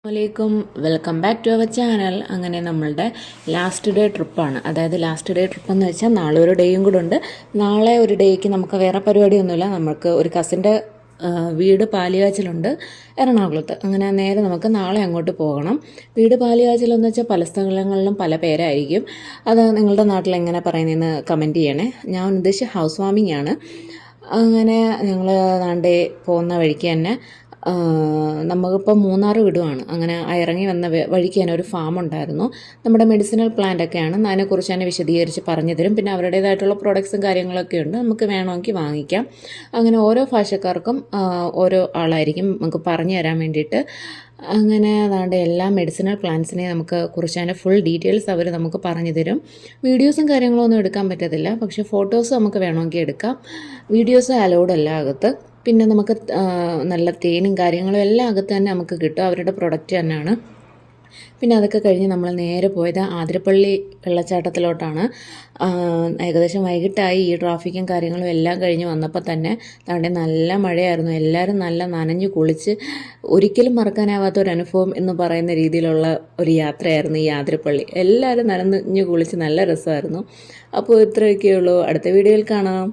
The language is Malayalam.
അസ്സലാമലൈക്കും, welcome back to our channel. അങ്ങനെ നമ്മളുടെ ലാസ്റ്റ് ഡേ ട്രിപ്പാണ്. അതായത് ലാസ്റ്റ് ഡേ ട്രിപ്പ് എന്ന് വെച്ചാൽ നാളെ ഒരു ഡേയും കൂടെ ഉണ്ട്. നാളെ ഒരു ഡേക്ക് നമുക്ക് വേറെ പരിപാടിയൊന്നുമില്ല. നമുക്ക് ഒരു കസിൻ്റെ വീട് പാലിയാച്ചിലുണ്ട് എറണാകുളത്ത്. അങ്ങനെ നേരെ നമുക്ക് നാളെ അങ്ങോട്ട് പോകണം. വീട് പാലിയാച്ചിലെന്ന് വെച്ചാൽ പല സ്ഥലങ്ങളിലും പല പേരായിരിക്കും. അത് നിങ്ങളുടെ നാട്ടിൽ എങ്ങനെ പറയുന്നതെന്ന് കമൻറ്റ് ചെയ്യണേ. ഞാൻ ഉദ്ദേശിച്ച ഹൗസ് വാമിംഗ് ആണ്. അങ്ങനെ ഞങ്ങൾ നാണ്ടേ പോകുന്ന വഴിക്ക് തന്നെ നമുക്കിപ്പോൾ മൂന്നാർ വിടുവാണ്. അങ്ങനെ ഇറങ്ങി വന്ന വഴിക്ക് തന്നെ ഒരു ഫാം ഉണ്ടായിരുന്നു. നമ്മുടെ മെഡിസിനൽ പ്ലാന്റ് ഒക്കെയാണ്. അതിനെക്കുറിച്ച് തന്നെ വിശദീകരിച്ച് പറഞ്ഞു തരും. പിന്നെ അവരുടേതായിട്ടുള്ള പ്രൊഡക്ട്സും കാര്യങ്ങളൊക്കെ ഉണ്ട്, നമുക്ക് വേണമെങ്കിൽ വാങ്ങിക്കാം. അങ്ങനെ ഓരോ ഭാഷക്കാർക്കും ഓരോ ആളായിരിക്കും നമുക്ക് പറഞ്ഞു തരാൻ വേണ്ടിയിട്ട്. അങ്ങനെ അതാണ്ട് എല്ലാ മെഡിസിനൽ പ്ലാന്റ്സിനെയും നമുക്ക് കുറിച്ച് അതിൻ്റെ ഫുൾ ഡീറ്റെയിൽസ് അവർ നമുക്ക് പറഞ്ഞു തരും. വീഡിയോസും കാര്യങ്ങളൊന്നും എടുക്കാൻ പറ്റത്തില്ല, പക്ഷേ ഫോട്ടോസ് നമുക്ക് വേണമെങ്കിൽ എടുക്കാം. വീഡിയോസ് അലൗഡ് അല്ല അകത്ത്. പിന്നെ നമുക്ക് നല്ല തേനും കാര്യങ്ങളും എല്ലാം അകത്ത് തന്നെ നമുക്ക് കിട്ടും, അവരുടെ പ്രൊഡക്റ്റ് തന്നെയാണ്. പിന്നെ അതൊക്കെ കഴിഞ്ഞ് നമ്മൾ നേരെ പോയത് ആതിരപ്പള്ളി വെള്ളച്ചാട്ടത്തിലോട്ടാണ്. ഏകദേശം വൈകിട്ടായി. ഈ ട്രാഫിക്കും കാര്യങ്ങളും എല്ലാം കഴിഞ്ഞ് വന്നപ്പോൾ തന്നെ അവിടെ നല്ല മഴയായിരുന്നു. എല്ലാവരും നല്ല നനഞ്ഞു കുളിച്ച് ഒരിക്കലും മറക്കാനാവാത്തൊരനുഭവം എന്ന് പറയുന്ന രീതിയിലുള്ള ഒരു യാത്രയായിരുന്നു ഈ ആതിരപ്പള്ളി. എല്ലാവരും നനഞ്ഞു കുളിച്ച് നല്ല രസമായിരുന്നു. അപ്പോൾ ഇത്രയൊക്കെയുള്ളൂ. അടുത്ത വീഡിയോയിൽ കാണാം.